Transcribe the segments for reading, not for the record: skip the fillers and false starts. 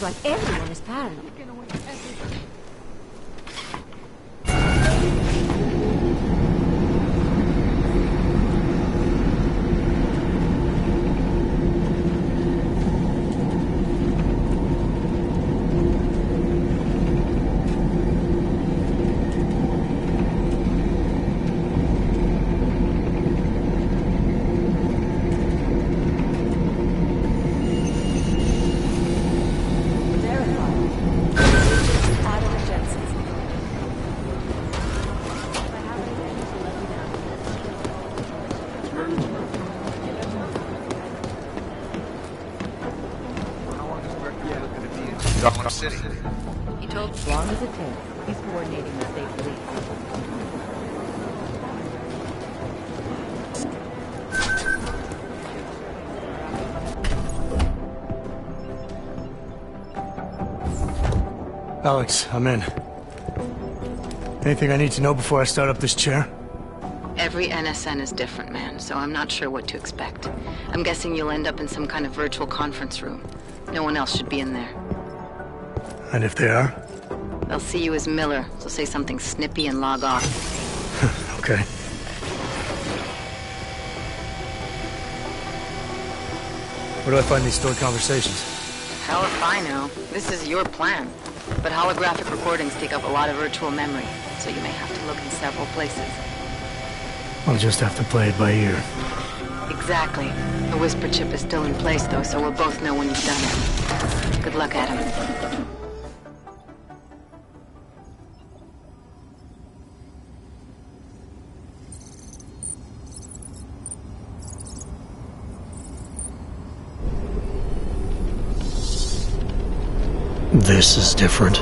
It's like everyone is paranoid. City. He told as long as it takes. He's coordinating the state police. Alex, I'm in. Anything I need to know before I start up this chair? Every NSN is different, man, so I'm not sure what to expect. I'm guessing you'll end up in some kind of virtual conference room. No one else should be in there. And if they are? They'll see you as Miller, so say something snippy and log off. Okay. Where do I find these stored conversations? Hell if I know. This is your plan. But holographic recordings take up a lot of virtual memory, so you may have to look in several places. I'll just have to play it by ear. Exactly. The whisper chip is still in place, though, so we'll both know when you've done it. Good luck, Adam. This is different.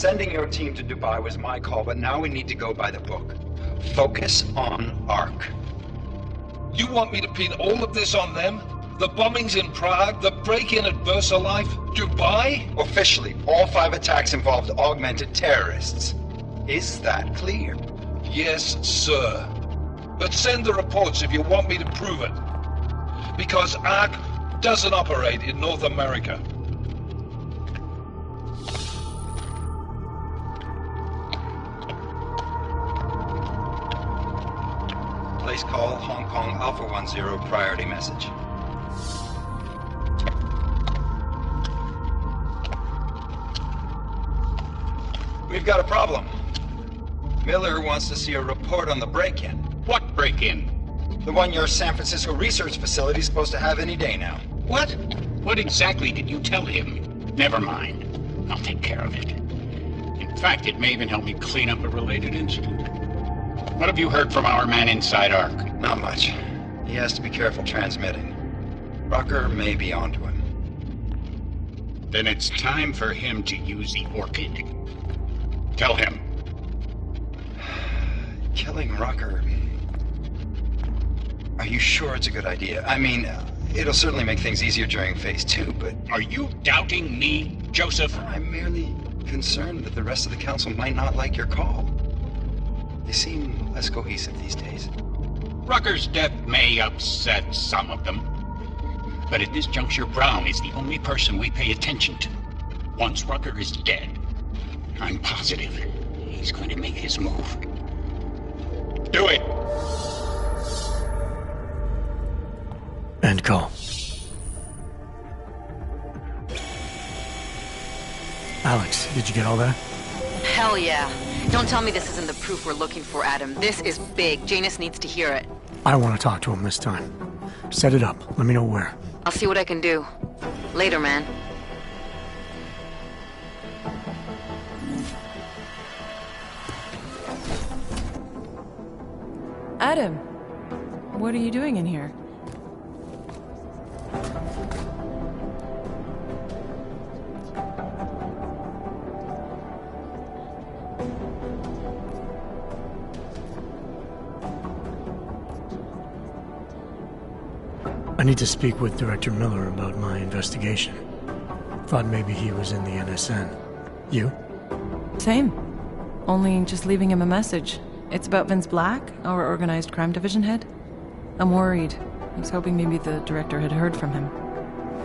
Sending your team to Dubai was my call, but now we need to go by the book. Focus on Ark. You want me to pin all of this on them? The bombings in Prague, the break-in at VersaLife, Dubai? Officially, all 5 attacks involved augmented terrorists. Is that clear? Yes, sir. But send the reports if you want me to prove it. Because Ark doesn't operate in North America. Place call, Hong Kong Alpha 10, priority message. We've got a problem. Miller wants to see a report on the break-in. What break-in? The one your San Francisco research facility is supposed to have any day now. What? What exactly did you tell him? Never mind. I'll take care of it. In fact, it may even help me clean up a related incident. What have you heard from our man inside Ark? Not much. He has to be careful transmitting. Rucker may be onto him. Then it's time for him to use the Orchid. Tell him. Killing Rucker... Are you sure it's a good idea? I mean, it'll certainly make things easier during Phase 2, but... Are you doubting me, Joseph? I'm merely concerned that the rest of the Council might not like your call. They seem less cohesive these days. Rucker's death may upset some of them. But at this juncture, Brown is the only person we pay attention to. Once Rucker is dead, I'm positive he's going to make his move. Do it! End call. Alex, did you get all that? Hell yeah. Don't tell me this isn't the proof we're looking for, Adam. This is big. Janus needs to hear it. I want to talk to him this time. Set it up. Let me know where. I'll see what I can do. Later, man. Adam, what are you doing in here? I need to speak with Director Miller about my investigation. Thought maybe he was in the NSN. You? Same. Only just leaving him a message. It's about Vince Black, our organized crime division head. I'm worried. I was hoping maybe the director had heard from him.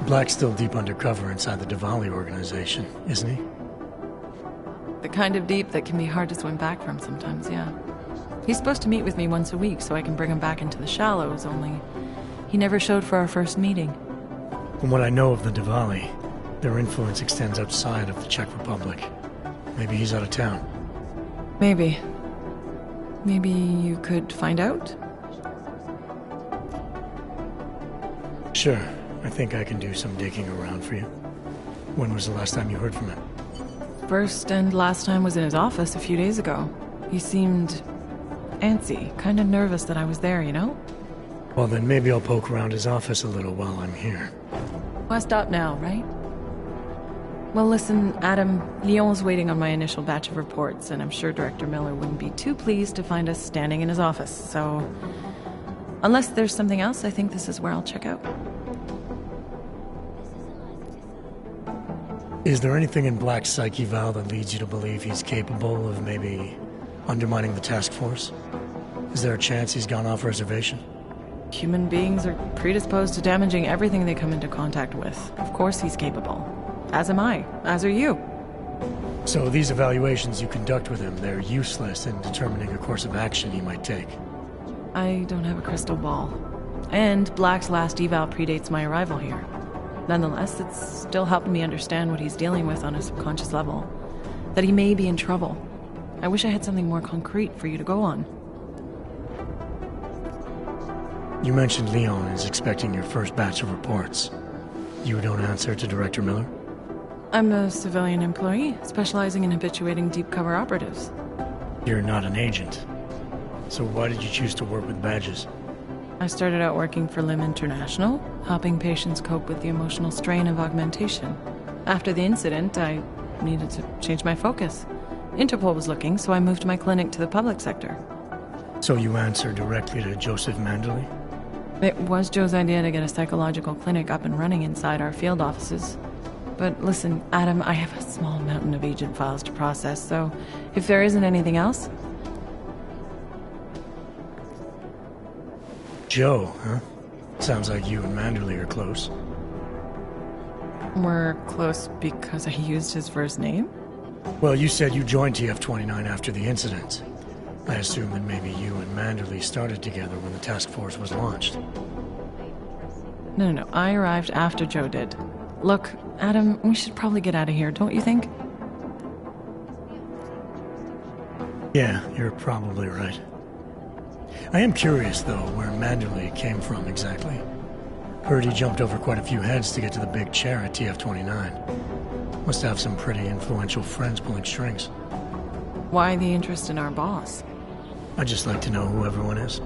Black's still deep undercover inside the Diwali organization, isn't he? The kind of deep that can be hard to swim back from sometimes, yeah. He's supposed to meet with me once a week so I can bring him back into the shallows, only he never showed for our first meeting. From what I know of the Diwali, their influence extends outside of the Czech Republic. Maybe he's out of town. Maybe. Maybe you could find out? Sure. I think I can do some digging around for you. When was the last time you heard from him? First and last time was in his office a few days ago. He seemed antsy, kind of nervous that I was there, you know? Well, then maybe I'll poke around his office a little while I'm here. Why stop now, right? Well, listen, Adam, Lyon's waiting on my initial batch of reports, and I'm sure Director Miller wouldn't be too pleased to find us standing in his office, so... Unless there's something else, I think this is where I'll check out. Is there anything in Black's psyche, Val, that leads you to believe he's capable of maybe undermining the task force? Is there a chance he's gone off reservation? Human beings are predisposed to damaging everything they come into contact with. Of course he's capable. As am I. As are you. So these evaluations you conduct with him, they're useless in determining a course of action he might take. I don't have a crystal ball. And Black's last eval predates my arrival here. Nonetheless, it's still helping me understand what he's dealing with on a subconscious level. That he may be in trouble. I wish I had something more concrete for you to go on. You mentioned Leon is expecting your first batch of reports. You don't answer to Director Miller? I'm a civilian employee, specializing in habituating deep cover operatives. You're not an agent. So why did you choose to work with badges? I started out working for LIM International, helping patients cope with the emotional strain of augmentation. After the incident, I needed to change my focus. Interpol was looking, so I moved my clinic to the public sector. So you answer directly to Joseph Manderley? It was Joe's idea to get a psychological clinic up and running inside our field offices. But listen, Adam, I have a small mountain of agent files to process, so if there isn't anything else... Joe, huh? Sounds like you and Manderley are close. We're close because I used his first name? Well, you said you joined TF-29 after the incident. I assume that maybe you and Manderley started together when the task force was launched. No. I arrived after Joe did. Look, Adam, we should probably get out of here, don't you think? Yeah, you're probably right. I am curious, though, where Manderley came from exactly. Heard he jumped over quite a few heads to get to the big chair at TF-29. Must have some pretty influential friends pulling strings. Why the interest in our boss? I'd just like to know who everyone is.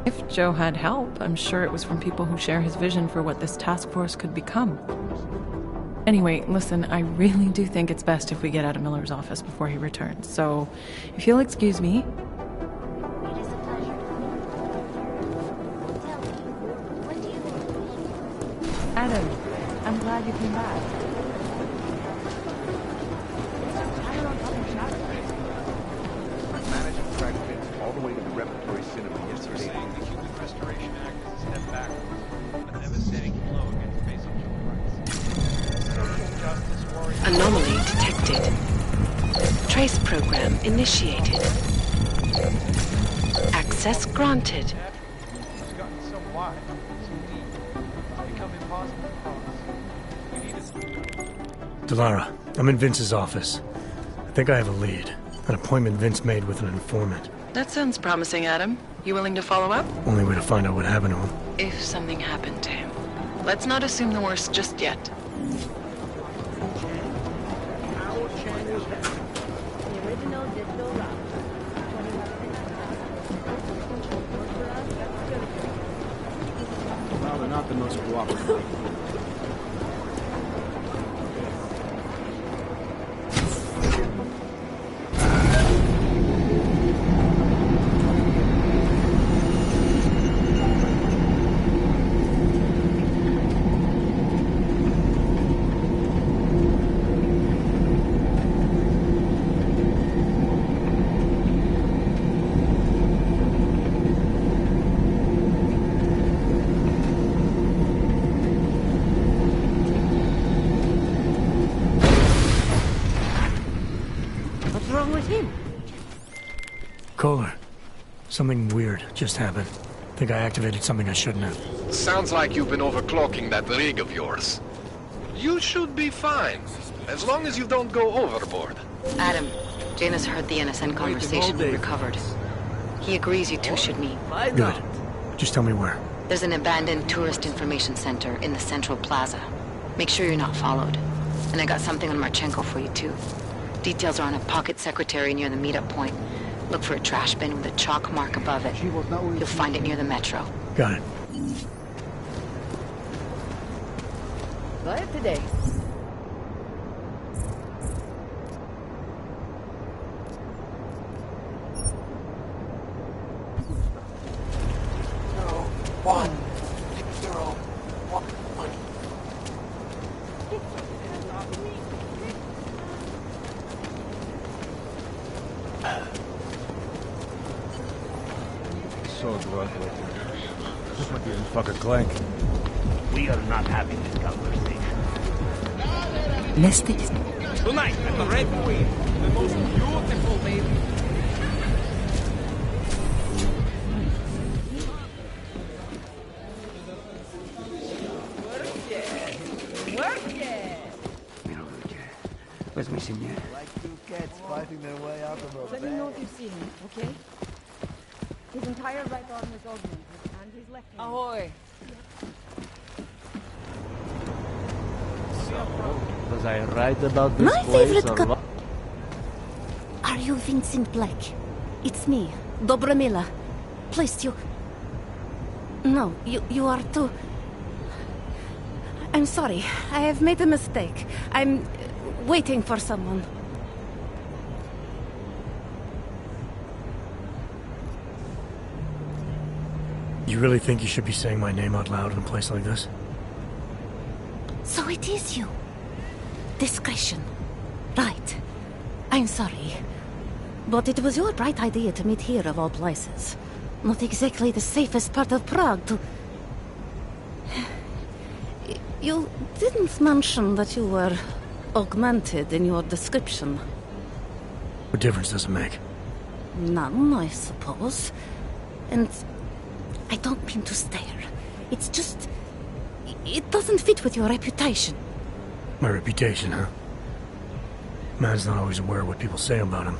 If Joe had help, I'm sure it was from people who share his vision for what this task force could become. Anyway, listen, I really do think it's best if we get out of Miller's office before he returns. So, if you'll excuse me... Adam, I'm glad you came back. I managed to track Vince all the way to the Repertory Cinema yesterday. The Human Restoration Act is a step backward, a devastating blow against basic human rights. Social justice warriors... Anomaly detected. Trace program initiated. Access granted. It's gotten so wide, so deep, it's become impossible to cross. We need a... Delara, I'm in Vince's office. I think I have a lead. An appointment Vince made with an informant. That sounds promising, Adam. You willing to follow up? Only way to find out what happened to him. If something happened to him. Let's not assume the worst just yet. Well, they're not the most cooperative. What's wrong with him? Kohler, something weird just happened. Think I activated something I shouldn't have. Sounds like you've been overclocking that rig of yours. You should be fine, as long as you don't go overboard. Adam, Janus heard the NSN conversation we recovered. He agrees you two should meet. Good. Just tell me where. There's an abandoned tourist information center in the central plaza. Make sure you're not followed. And I got something on Marchenko for you too. Details are on a pocket secretary near the meetup point. Look for a trash bin with a chalk mark above it. You'll find it near the metro. Got it. Glad today. So drunk with her. Just like you didn't fuck her clank. We are not having this conversation. Leslie. Tonight at the Red Queen, the most beautiful lady. Where's my senior? Like two cats fighting their way out of a Let me know if you see him, okay? His entire right arm is augmented, and his left hand... Ahoy! Was I right about this My place favorite or what? Are you Vincent Black? It's me, Dobromila. Please, you... No, you are too... I'm sorry. I have made a mistake. waiting for someone. You really think you should be saying my name out loud in a place like this? So it is you. Discretion. Right. I'm sorry. But it was your bright idea to meet here of all places. Not exactly the safest part of Prague to... You didn't mention that you were augmented in your description. What difference does it make? None, I suppose. And I don't mean to stare. It's just... It doesn't fit with your reputation. My reputation, huh? Man's not always aware of what people say about him.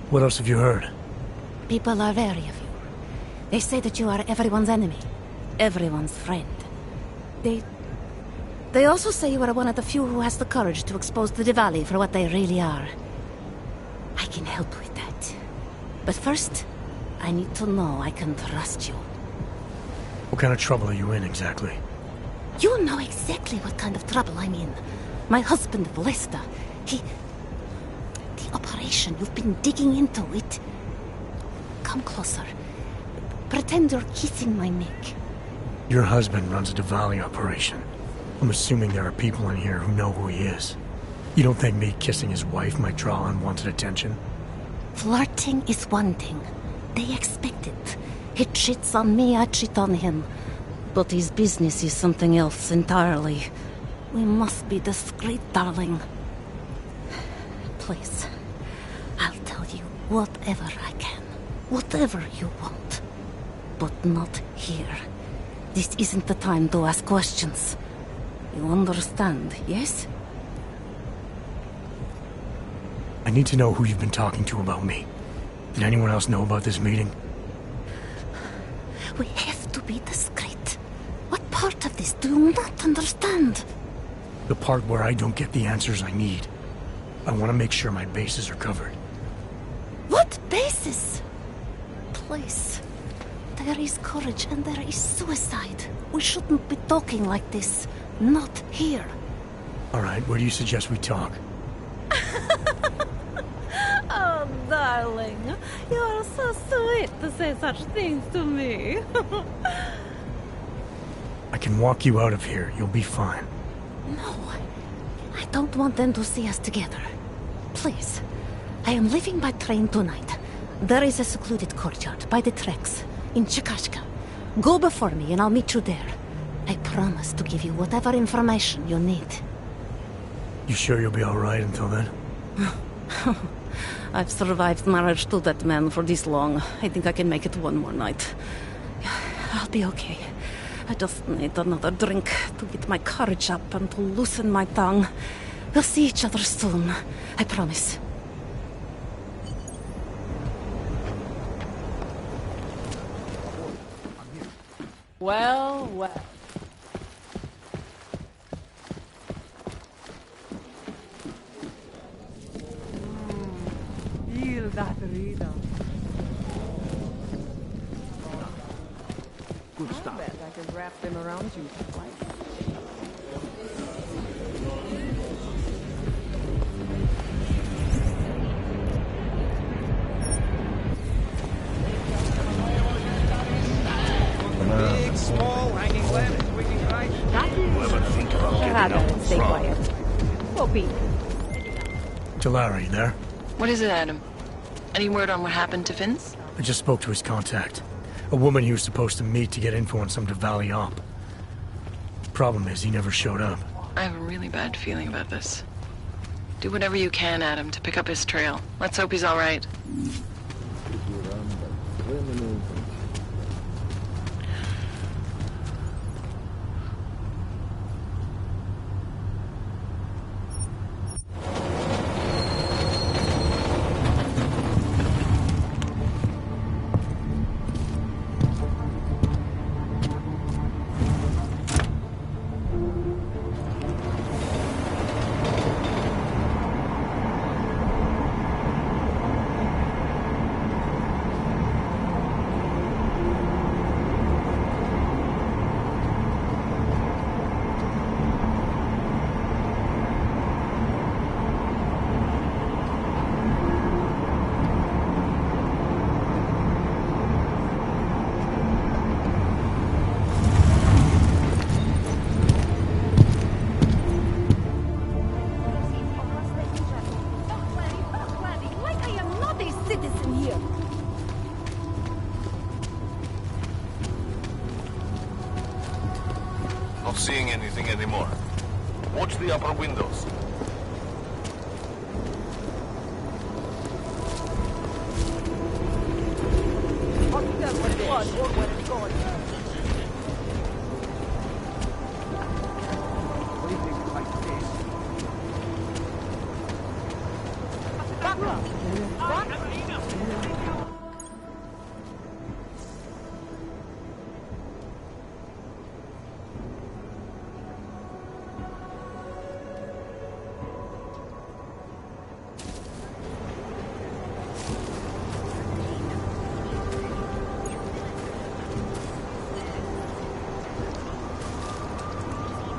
What else have you heard? People are wary of you. They say that you are everyone's enemy. Everyone's friend. They also say you are one of the few who has the courage to expose the Diwali for what they really are. I can help with that. But first, I need to know I can trust you. What kind of trouble are you in, exactly? You know exactly what kind of trouble I'm in. My husband, Lester, The operation you've been digging into, it... Come closer. Pretend you're kissing my neck. Your husband runs a Diwali operation. I'm assuming there are people in here who know who he is. You don't think me kissing his wife might draw unwanted attention? Flirting is one thing. They expect it. He cheats on me, I cheat on him. But his business is something else entirely. We must be discreet, darling. Please, I'll tell you whatever I can. Whatever you want. But not here. This isn't the time to ask questions. You understand, yes? I need to know who you've been talking to about me. Did anyone else know about this meeting? We have to be discreet. What part of this do you not understand? The part where I don't get the answers I need. I want to make sure my bases are covered. What bases? Please. There is courage and there is suicide. We shouldn't be talking like this. Not here. All right, where do you suggest we talk? Oh, darling. You are so sweet to say such things to me. I can walk you out of here. You'll be fine. No. I don't want them to see us together. Please. I am leaving by train tonight. There is a secluded courtyard by the tracks in Chikashka. Go before me and I'll meet you there. I promise to give you whatever information you need. You sure you'll be all right until then? I've survived marriage to that man for this long. I think I can make it one more night. I'll be okay. I just need another drink to get my courage up and to loosen my tongue. We'll see each other soon. I promise. Well, well. That Rita. Good stuff. I bet I could wrap them around you twice. Big, small, hanging left, swinging right. Stay quiet. Poppy. Talara, you there? What is it, Adam? Any word on what happened to Vince? I just spoke to his contact. A woman he was supposed to meet to get info on some Diwali op. Problem is, he never showed up. I have a really bad feeling about this. Do whatever you can, Adam, to pick up his trail. Let's hope he's all right. the upper windows.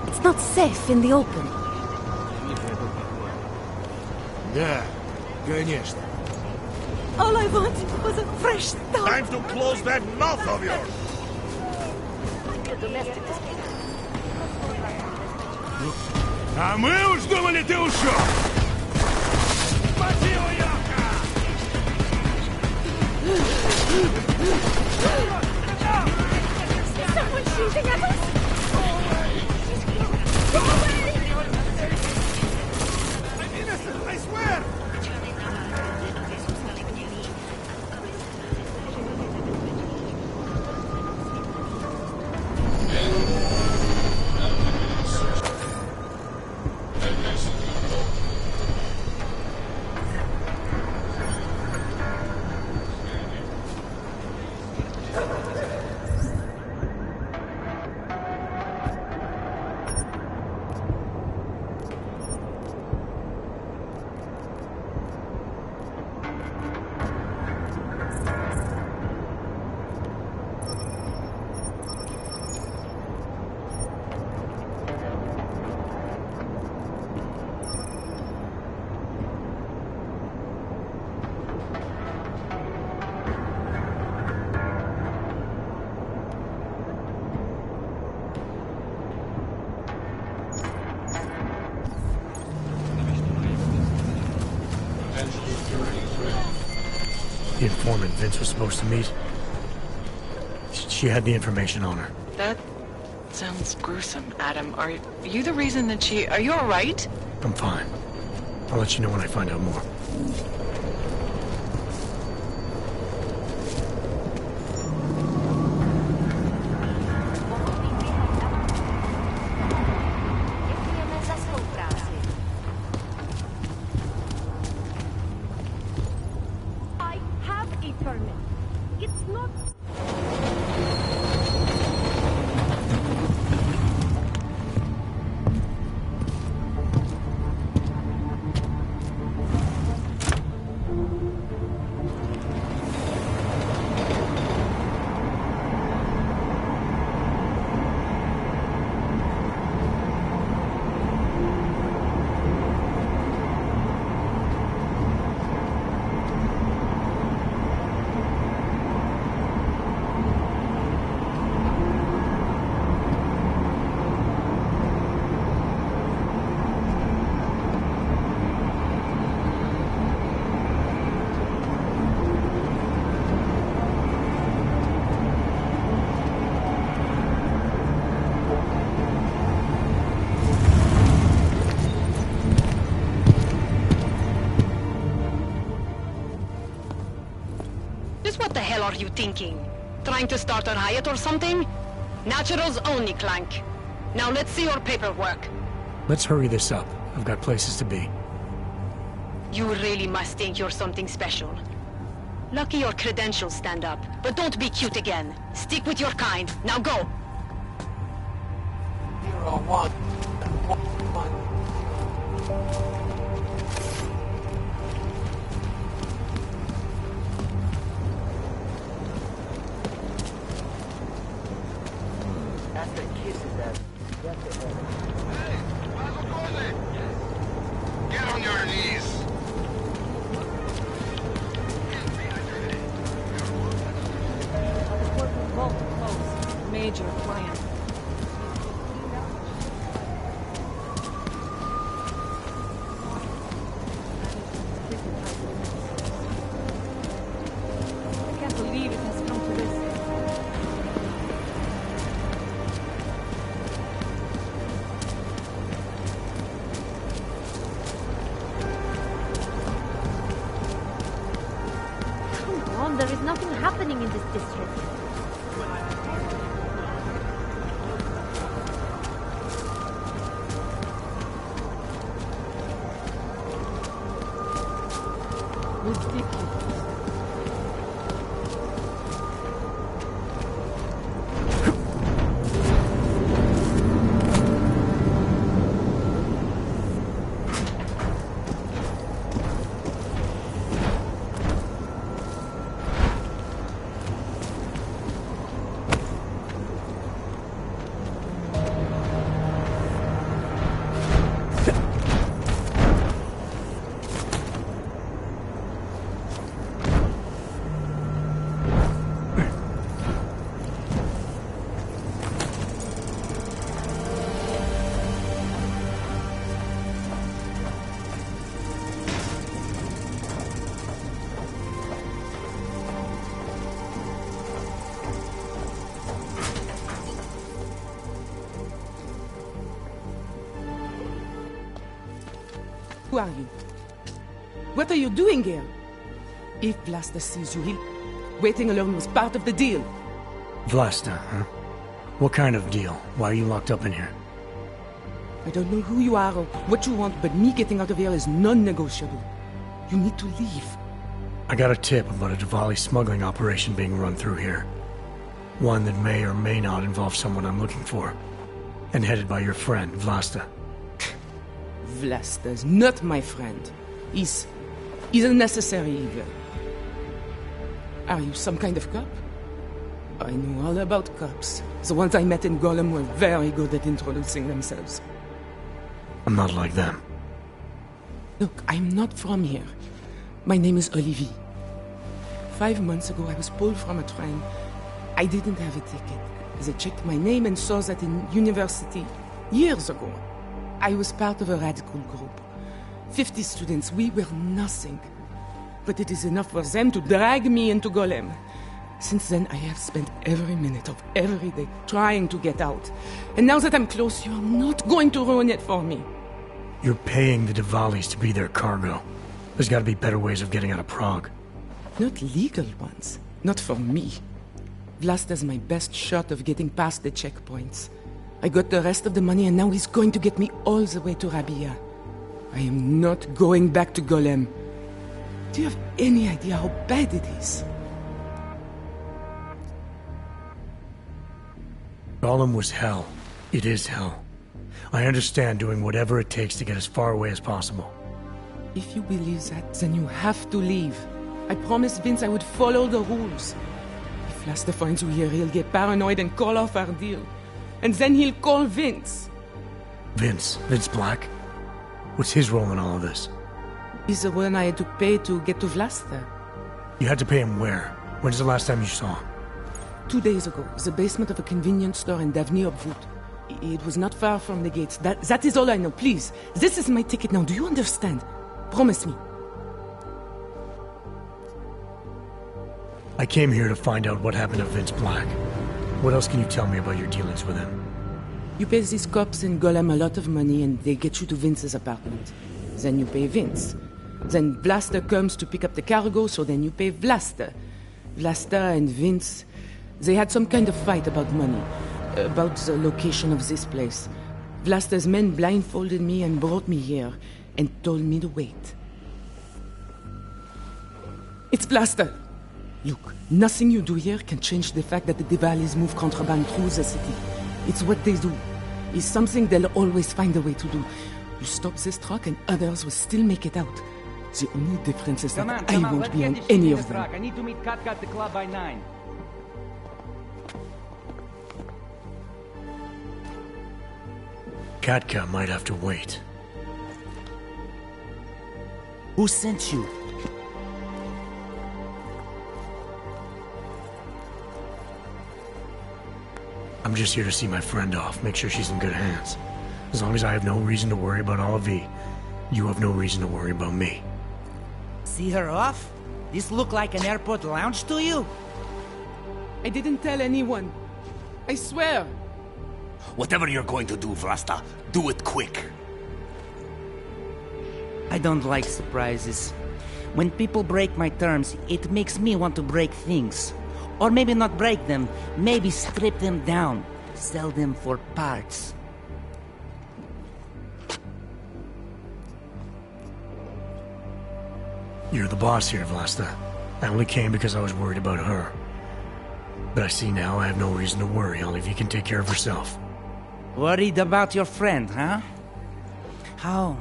It's not safe in the open. Да, конечно. All I wanted was a fresh start. Time to close that mouth of yours! А мы уж думали, ты ушел! Спаси его, Яка! Someone shooting at us! I'm innocent, I swear! The informant Vince was supposed to meet. She had the information on her. That sounds gruesome, Adam. Are you the reason that she... Are you alright? I'm fine. I'll let you know when I find out more. I have a permit. It's not... Just what the hell are you thinking? Trying to start a riot or something? Naturals only, Clank. Now let's see your paperwork. Let's hurry this up. I've got places to be. You really must think you're something special. Lucky your credentials stand up, but don't be cute again. Stick with your kind. Now go! 01. That's the kisses that... Hey, get on your knees. Major client. I can't believe it has come to this. them there is nothing happening in this district. Who are you? What are you doing here? If Blaster sees you, waiting alone was part of the deal. Vlasta, huh? What kind of deal? Why are you locked up in here? I don't know who you are or what you want, but me getting out of here is non-negotiable. You need to leave. I got a tip about a Diwali smuggling operation being run through here. One that may or may not involve someone I'm looking for. And headed by your friend, Vlasta. Vlasta's not my friend. He's a necessary evil. Are you some kind of cop? I know all about cops. The ones I met in Golem were very good at introducing themselves. I'm not like them. Look, I'm not from here. My name is Olivier. 5 months ago, I was pulled from a train. I didn't have a ticket. They checked my name and saw that in university years ago. I was part of a radical group. 50 students, we were nothing. But it is enough for them to drag me into Golem. Since then, I have spent every minute of every day trying to get out. And now that I'm close, you're not going to ruin it for me. You're paying the Diwalis to be their cargo. There's got to be better ways of getting out of Prague. Not legal ones. Not for me. Vlasta's my best shot of getting past the checkpoints. I got the rest of the money and now he's going to get me all the way to Rabia. I am not going back to Golem. Do you have any idea how bad it is? Golem was hell. It is hell. I understand doing whatever it takes to get as far away as possible. If you believe that, then you have to leave. I promised Vince I would follow the rules. If Vlasta finds you here, he'll get paranoid and call off our deal. And then he'll call Vince. Vince Black? What's his role in all of this? He's the one I had to pay to get to Vlasta. You had to pay him where? When's the last time you saw him? 2 days ago, the basement of a convenience store in Davni Obvut. It was not far from the gates. That is all I know. Please, this is my ticket now. Do you understand? Promise me. I came here to find out what happened to Vince Black. What else can you tell me about your dealings with him? You pay these cops in Golem a lot of money and they get you to Vince's apartment. Then you pay Vince. Then Vlasta comes to pick up the cargo, so then you pay Vlasta. Vlasta and Vince, they had some kind of fight about money, about the location of this place. Vlasta's men blindfolded me and brought me here and told me to wait. It's Vlasta! Look, nothing you do here can change the fact that the Diwalis move contraband through the city. It's what they do. It's something they'll always find a way to do. You stop this truck and others will still make it out. The only difference is that I won't be on any of them. I need to meet Katka at the club by 9. Katka might have to wait. Who sent you? I'm just here to see my friend off, make sure she's in good hands. As long as I have no reason to worry about Olivier, you have no reason to worry about me. See her off? This look like an airport lounge to you? I didn't tell anyone. I swear. Whatever you're going to do, Vlasta, do it quick. I don't like surprises. When people break my terms, it makes me want to break things. Or maybe not break them, maybe strip them down. Sell them for parts. You're the boss here, Vlasta. I only came because I was worried about her. But I see now I have no reason to worry. Olive can take care of herself. Worried about your friend, huh? How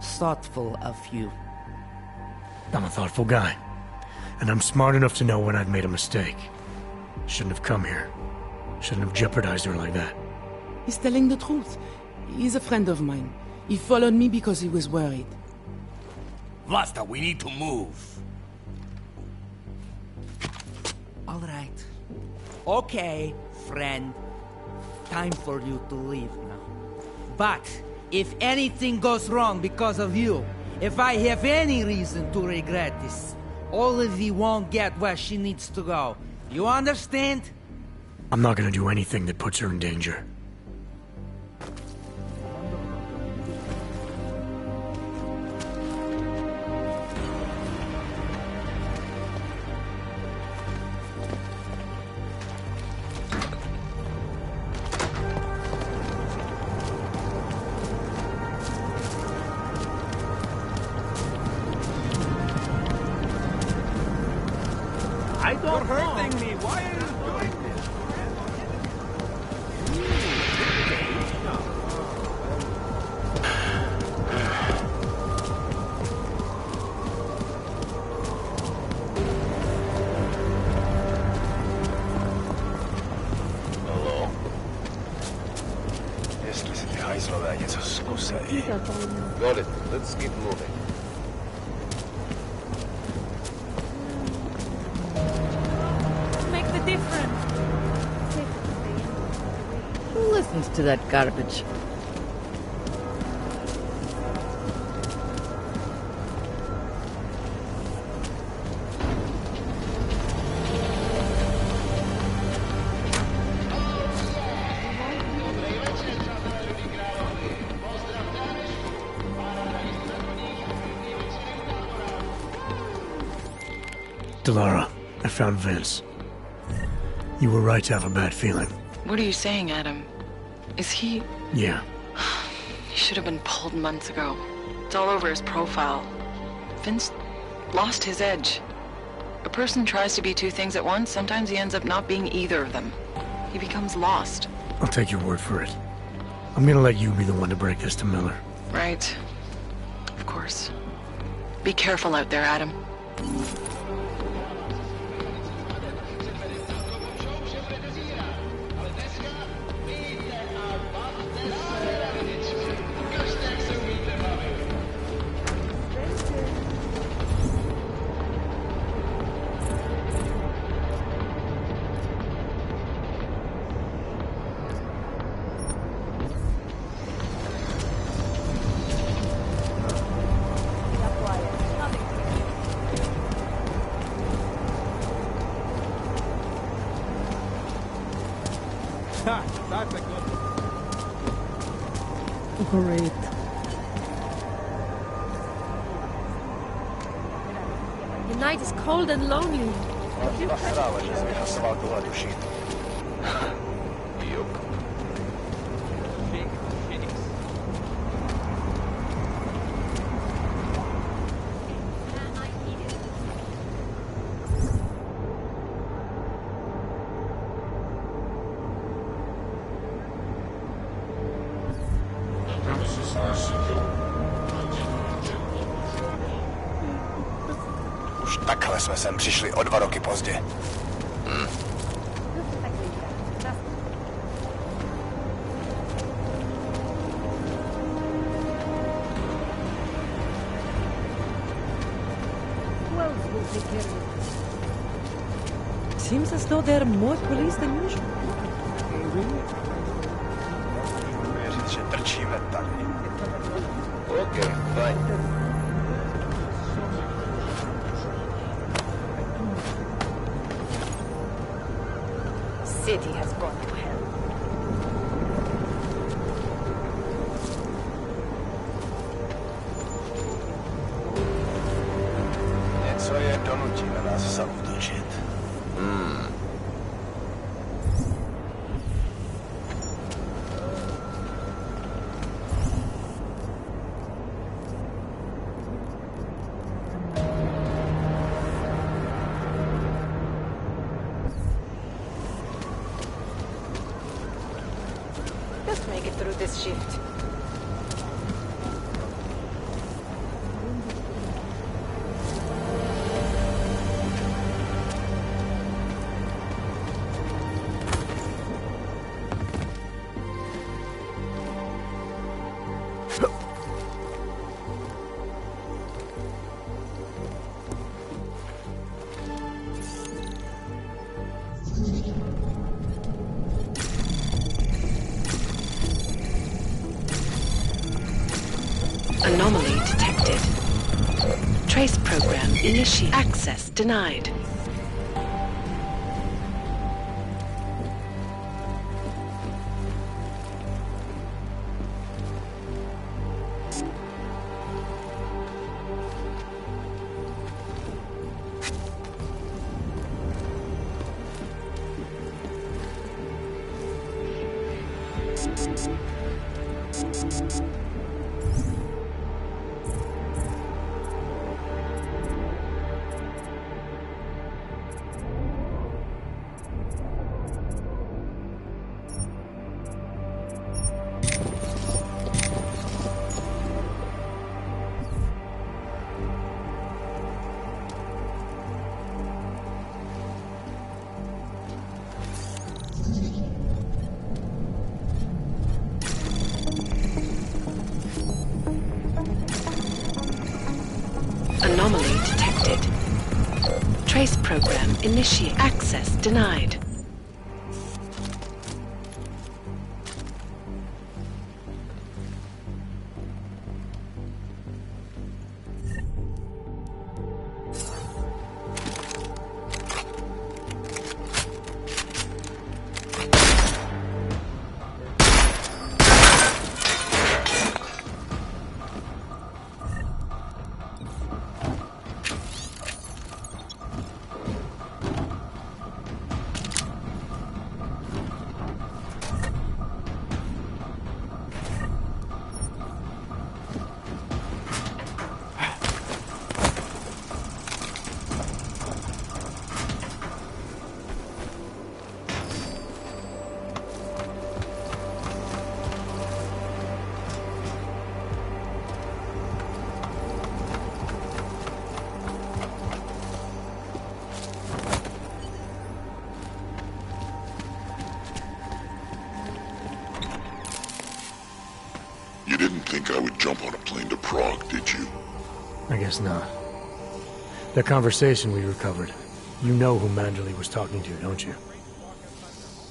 thoughtful of you. I'm a thoughtful guy. And I'm smart enough to know when I've made a mistake. Shouldn't have come here. Shouldn't have jeopardized her like that. He's telling the truth. He's a friend of mine. He followed me because he was worried. Vlasta, we need to move. All right. Okay, friend. Time for you to leave now. But if anything goes wrong because of you, if I have any reason to regret this, Olive won't get where she needs to go. You understand? I'm not gonna do anything that puts her in danger. You're hurting me. Why are you doing this? Hello? Jestli si ty hajzlové něco zkusej. Got it. Let's keep moving. Make the difference. Who listens to that garbage? Delara, I found Vince. You were right to have a bad feeling. What are you saying, Adam? Is he... Yeah. He should have been pulled months ago. It's all over his profile. Vince lost his edge. A person tries to be two things at once, sometimes he ends up not being either of them. He becomes lost. I'll take your word for it. I'm gonna let you be the one to break this to Miller. Right. Of course. Be careful out there, Adam. That's a good one. Great. The night is cold and lonely. Nasrala, že jsi vyhasoval tuhle duši. Jup. Už takhle jsme sem přišli o 2 roky pozdě. Seems as though there are more police than usual. Věřit, že trčíme tady. Okay, fine. City has gone to hell. Just make it through this shift. Anomaly detected. Trace program initiate. Access denied. Anomaly detected. Trace program initiate. Access denied. You didn't think I would jump on a plane to Prague, did you? I guess not. The conversation we recovered. You know who Manderley was talking to, don't you?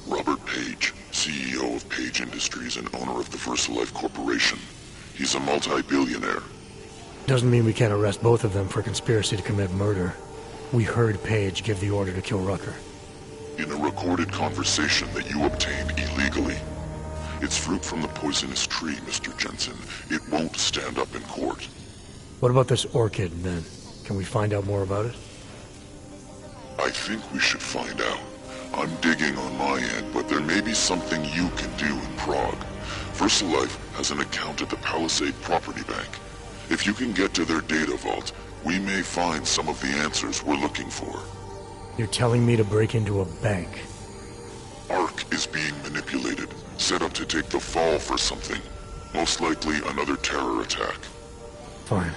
Robert Page, CEO of Page Industries and owner of the VersaLife Corporation. He's a multi-billionaire. Doesn't mean we can't arrest both of them for conspiracy to commit murder. We heard Page give the order to kill Rucker. In a recorded conversation that you obtained illegally. It's fruit from the poisonous tree, Mr. Jensen. It won't stand up in court. What about this orchid, then? Can we find out more about it? I think we should find out. I'm digging on my end, but there may be something you can do in Prague. VersaLife has an account at the Palisade Property Bank. If you can get to their data vault, we may find some of the answers we're looking for. You're telling me to break into a bank? Ark is being manipulated, set up to take the fall for something. Most likely another terror attack. Fine.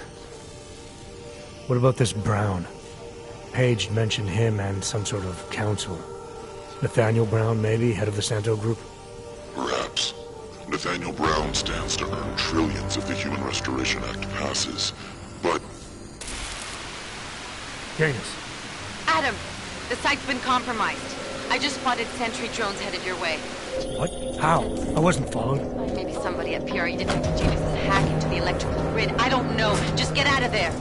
What about this Brown? Page mentioned him and some sort of council. Nathaniel Brown, maybe, head of the Santo Group? Perhaps. Nathaniel Brown stands to earn trillions if the Human Restoration Act passes. But... Janus. Adam, the site's been compromised. I just spotted sentry drones headed your way. What? How? I wasn't followed. Maybe somebody at PRE detected Janus's hack into the electrical grid. I don't know. Just get out of there.